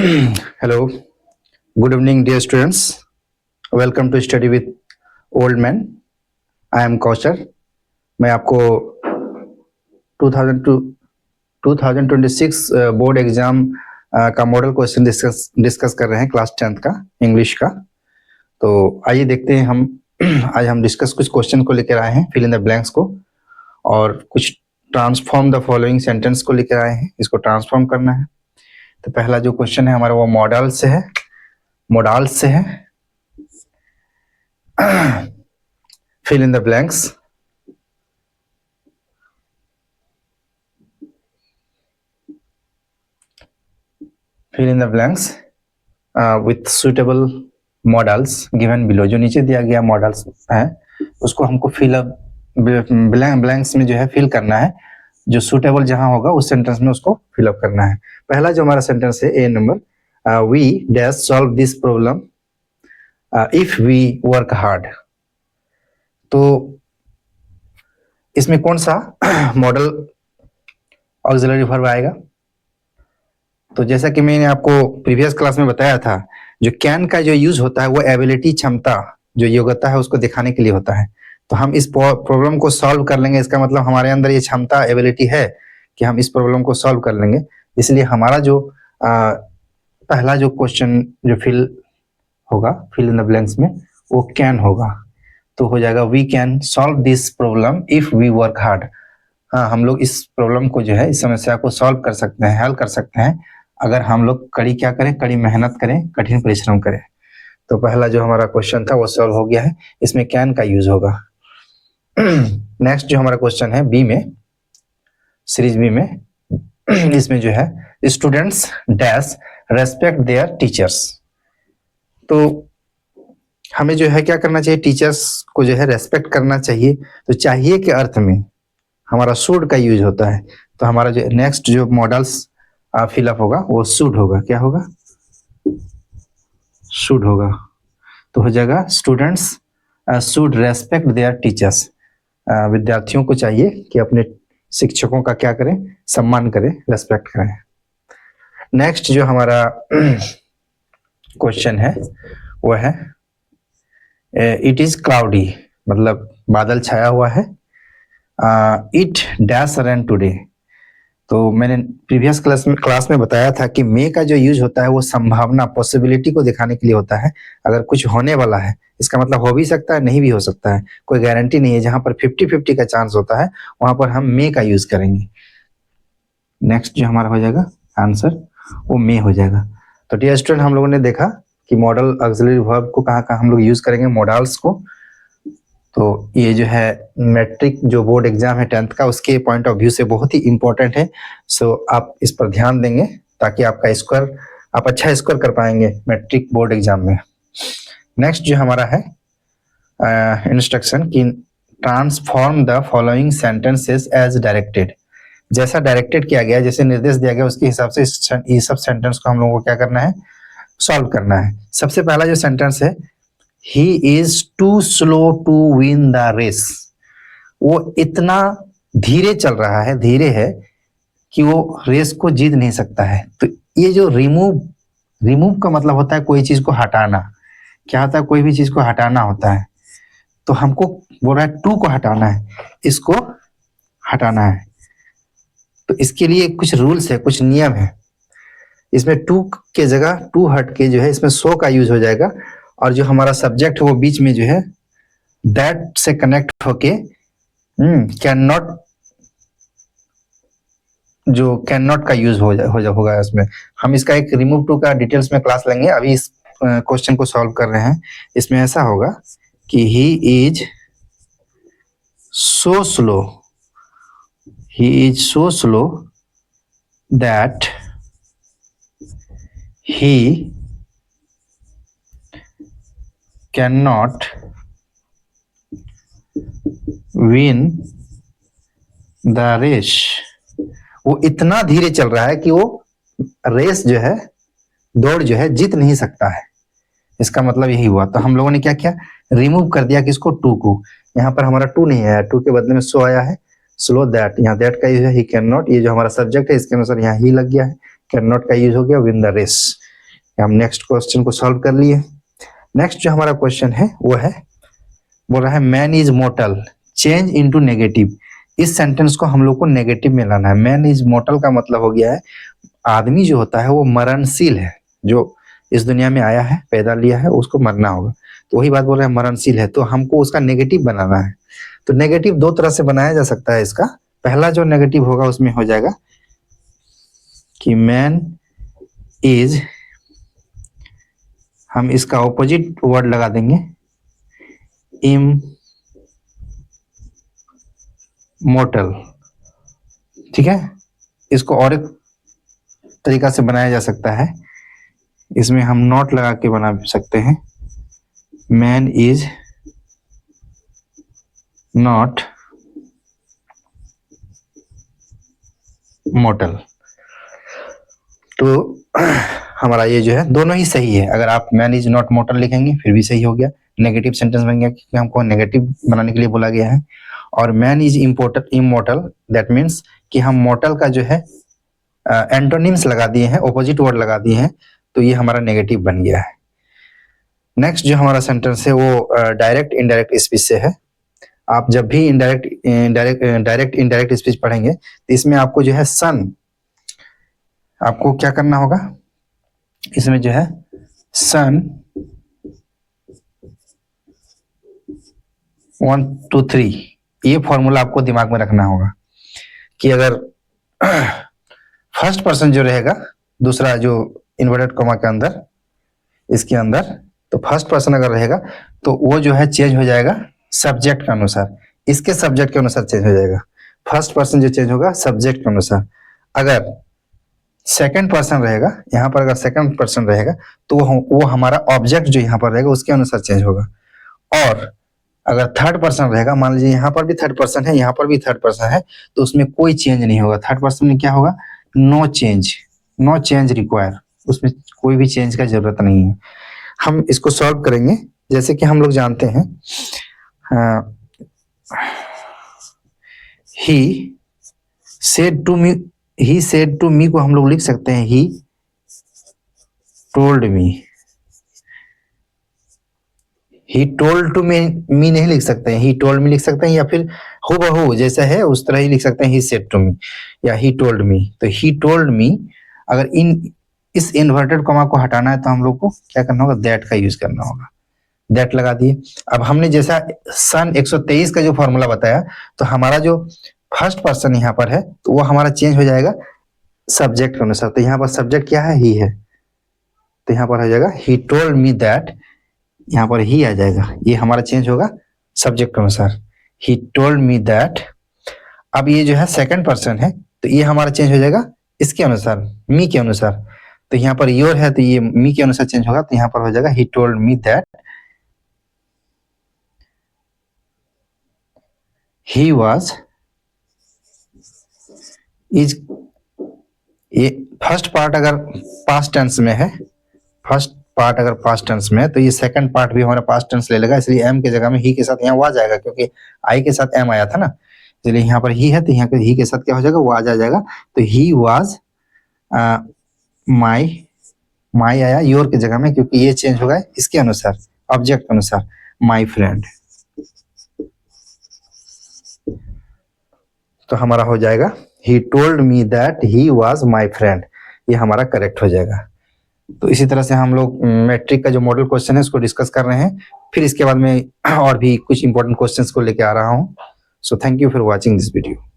Hello, good evening, dear students. Welcome to Study with Old Man. I am Kaushar. मैं आपको 2002 2026 board exam का model question discuss कर रहे हैं class 10th का इंग्लिश का। तो आइए देखते हैं हम आज हम डिस्कस कुछ क्वेश्चन को लेकर आए हैं, फिल इन द ब्लैंक्स को, और कुछ ट्रांसफॉर्म द फॉलोइंग सेंटेंस को लेकर आए हैं, इसको ट्रांसफॉर्म करना है। तो पहला जो क्वेश्चन है हमारा वो मॉडल से है, fill in the blanks. Fill in the blanks with suitable models given below. जो नीचे दिया गया मॉडल्स है उसको हमको ब्लैंक्स में जो है फिल करना है, जो सुटेबल जहां होगा उस सेंटेंस में उसको फिलअप करना है। पहला जो हमारा सेंटेंस है A number, we dash solve this problem if we work hard. तो इसमें कौन सा मॉडल ऑक्सिलरी वर्ब आएगा? तो जैसा कि मैंने आपको प्रीवियस क्लास में बताया था, जो कैन का जो यूज होता है वो एबिलिटी, क्षमता, जो योग्यता है उसको दिखाने के लिए होता है। तो हम इस प्रॉब्लम को सॉल्व कर लेंगे, इसका मतलब हमारे अंदर ये क्षमता, एबिलिटी है कि हम इस प्रॉब्लम को सॉल्व कर लेंगे। इसलिए हमारा जो पहला जो क्वेश्चन जो फिल होगा, फिल इन द ब्लैंक्स में, वो कैन होगा। तो हो जाएगा we can solve this problem if we work hard. हाँ, हम लोग इस प्रॉब्लम को जो है, इस समस्या को सॉल्व कर सकते हैं, हल कर सकते हैं अगर हम लोग कड़ी मेहनत करें, कठिन परिश्रम करें। तो पहला जो हमारा क्वेश्चन था वो सॉल्व हो गया है, इसमें कैन का यूज होगा। नेक्स्ट जो हमारा क्वेश्चन है बी में, सीरीज बी में, इसमें जो है students dash respect there teachers. तो हमें जो है क्या करना चाहिए, टीचर्स को जो है रेस्पेक्ट करना चाहिए। तो चाहिए के अर्थ में हमारा शुड का यूज होता है। तो हमारा जो नेक्स्ट जो मॉडल्स फिलअप होगा वो शुड होगा। क्या होगा? शुड होगा। तो हो जाएगा students should respect there teachers. विद्यार्थियों को चाहिए कि अपने शिक्षकों का क्या करें, सम्मान करें, रेस्पेक्ट करें। नेक्स्ट जो हमारा क्वेश्चन है वो है इट इज क्लाउडी, मतलब बादल छाया हुआ है। It dash rain today. तो मैंने प्रीवियस क्लास में बताया था कि मे का जो यूज होता है वो संभावना, पॉसिबिलिटी को दिखाने के लिए होता है। अगर कुछ होने वाला है, इसका मतलब हो भी सकता है, नहीं भी हो सकता है, कोई गारंटी नहीं है। जहां पर 50-50 का चांस होता है वहां पर हम मे का यूज करेंगे। नेक्स्ट जो हमारा हो जाएगा आंसर वो मे हो जाएगा। तो डियर स्टूडेंट, हम लोगों ने देखा कि मॉडल ऑक्सिलरी वर्ब को कहाँ हम लोग यूज करेंगे, मॉडल्स को। तो ये जो है मैट्रिक जो बोर्ड एग्जाम है 10th का, उसके पॉइंट ऑफ व्यू से बहुत ही इंपॉर्टेंट है। सो आप इस पर ध्यान देंगे ताकि आपका स्कोर, आप अच्छा स्कोर कर पाएंगे मैट्रिक बोर्ड एग्जाम में। नेक्स्ट जो हमारा है इंस्ट्रक्शन कि transform the following sentences as directed. जैसा डायरेक्टेड किया गया, जैसे निर्देश दिया गया, उसके हिसाब से ये सब सेंटेंस को हम लोगों को क्या करना है, सॉल्व करना है। सबसे पहला जो सेंटेंस है, He is too slow to win the race। वो इतना धीरे चल रहा है, धीरे है कि वो रेस को जीत नहीं सकता है। तो ये जो रिमूव का मतलब होता है कोई चीज को हटाना। क्या होता है? कोई भी चीज को हटाना होता है। तो हमको बोल रहा है टू को हटाना है, इसको हटाना है। तो इसके लिए कुछ रूल्स है, कुछ नियम है। इसमें टू के जगह टू हट के जो है इसमें सो का यूज हो जाएगा, और जो हमारा सब्जेक्ट है वो बीच में जो है दैट से कनेक्ट होके कैन नॉट, जो कैन नॉट का यूज होगा इसमें। हम इसका एक रिमूव टू का डिटेल्स में क्लास लेंगे, अभी इस क्वेश्चन को सॉल्व कर रहे हैं। इसमें ऐसा होगा कि he is so slow that he cannot win the race। वो इतना धीरे चल रहा है कि वो रेस जो है, दौड़ जो है, जीत नहीं सकता है। इसका मतलब यही हुआ। तो हम लोगों ने क्या किया, रिमूव कर दिया किसको, टू को। यहाँ पर हमारा टू नहीं आया, टू के बदले में सो आया है। स्लो दैट, यहाँ दैट का यूज है, ही कैन नॉट, ये जो हमारा सब्जेक्ट है इसके अनुसार यहाँ ही लग गया है, कैन नॉट का यूज हो गया, विन द रेस। हम नेक्स्ट क्वेश्चन को सॉल्व कर लिए। नेक्स्ट जो हमारा क्वेश्चन है वो है, बोल रहा है man is mortar change into negative. इस सेंटेंस को हम लोग को नेगेटिव में लाना है। मैन इज मोर्टल का मतलब हो गया है आदमी जो होता है वो मरणशील है, जो इस दुनिया में आया है, पैदा लिया है, उसको मरना होगा। तो वही बात बोल रहे हैं मरणशील है, तो हमको उसका नेगेटिव बनाना है। तो नेगेटिव दो तरह से बनाया जा सकता है इसका। पहला जो नेगेटिव होगा उसमें हो जाएगा कि मैन इज, हम इसका ऑपोजिट वर्ड लगा देंगे इमोर्टल। ठीक है, इसको और एक तरीका से बनाया जा सकता है, इसमें हम नॉट लगा के बना सकते हैं मैन इज नॉट मोर्टल। तो हमारा ये जो है दोनों ही सही है। अगर आप मैन इज नॉट मोर्टल लिखेंगे फिर भी सही हो गया, नेगेटिव सेंटेंस बन गया क्योंकि हमको नेगेटिव बनाने के लिए बोला गया है। और man is immortal that means कि हम मोर्टल का जो है एंटोनिम्स लगा दिए हैं, ऑपोजिट वर्ड लगा दिए हैं, तो ये हमारा नेगेटिव बन गया है। नेक्स्ट जो हमारा सेंटेंस है वो डायरेक्ट इनडायरेक्ट स्पीच से है। आप जब भी डायरेक्ट इनडायरेक्ट स्पीच पढ़ेंगे तो इसमें आपको जो है सन, आपको क्या करना होगा, इसमें जो है सन 1 2 3 ये फॉर्मूला आपको दिमाग में रखना होगा कि अगर फर्स्ट पर्सन जो रहेगा, दूसरा जो इन्वर्टेड कॉमा के अंदर, इसके अंदर, तो फर्स्ट पर्सन अगर रहेगा तो वो जो है चेंज हो जाएगा सब्जेक्ट के अनुसार, इसके सब्जेक्ट के अनुसार चेंज हो जाएगा। फर्स्ट पर्सन जो चेंज होगा सब्जेक्ट के अनुसार। अगर सेकंड पर्सन रहेगा, यहाँ पर अगर सेकंड पर्सन रहेगा तो वो हमारा ऑब्जेक्ट जो यहाँ पर रहेगा उसके अनुसार चेंज होगा। और अगर थर्ड पर्सन रहेगा, मान लीजिए यहाँ पर भी थर्ड पर्सन है, यहाँ पर भी थर्ड पर्सन है, तो उसमें कोई चेंज नहीं होगा। थर्ड पर्सन में क्या होगा, नो चेंज रिक्वायर, उसमें कोई भी चेंज का जरूरत नहीं है। हम इसको सॉल्व करेंगे। जैसे कि हम लोग जानते हैं ही सेड टू मी को हम लोग लिख सकते हैं he told me. He told to me नहीं लिख सकते हैं, ही टोल्ड मी लिख सकते हैं, या फिर हूबहू जैसा है उस तरह ही लिख सकते हैं ही सेड टू मी या ही टोल्ड मी। तो ही टोल्ड मी, अगर इस इन्वर्टेड कॉमा को हटाना है तो हम लोग को क्या करना होगा, दैट का यूज करना होगा। दैट लगा दिए। अब हमने जैसा सन 123 का जो फॉर्मूला बताया, तो हमारा जो फर्स्ट पर्सन यहाँ पर है तो वो हमारा चेंज हो जाएगा सब्जेक्ट के अनुसार। तो यहाँ पर सब्जेक्ट क्या है, ही है, तो यहाँ पर हो जाएगा ही टोल्ड मी दैट, यहाँ पर ही आ जाएगा, ये हमारा चेंज होगा सब्जेक्ट के अनुसार, ही टोल्ड मी दैट। अब ये जो है सेकंड पर्सन है तो ये हमारा चेंज हो जाएगा इसके अनुसार, मी के अनुसार। तो यहाँ पर योर है तो ये मी के अनुसार चेंज होगा, तो यहाँ पर हो जाएगा ही told me that he was is. ये फर्स्ट पार्ट अगर पास्ट टेंस में है, फर्स्ट पार्ट अगर पास्ट टेंस में है तो ये सेकंड पार्ट भी हमारा पास्ट टेंस ले लेगा, इसलिए एम के जगह में ही के साथ यहाँ वाज आएगा, क्योंकि आई के साथ एम आया था ना, इसलिए यहाँ पर ही है तो यहाँ पर ही के साथ क्या हो जाएगा, वाज आ जाएगा। तो ही वाज माई आया योर के जगह में, क्योंकि ये चेंज होगा इसके अनुसार, ऑब्जेक्ट के अनुसार, माई फ्रेंड। तो हमारा हो जाएगा ही told me that he was my friend, ये हमारा करेक्ट हो जाएगा। तो इसी तरह से हम लोग मैट्रिक का जो मॉडल क्वेश्चन है उसको डिस्कस कर रहे हैं, फिर इसके बाद में और भी कुछ इंपॉर्टेंट क्वेश्चंस को लेके आ रहा हूँ। So thank you for watching this video.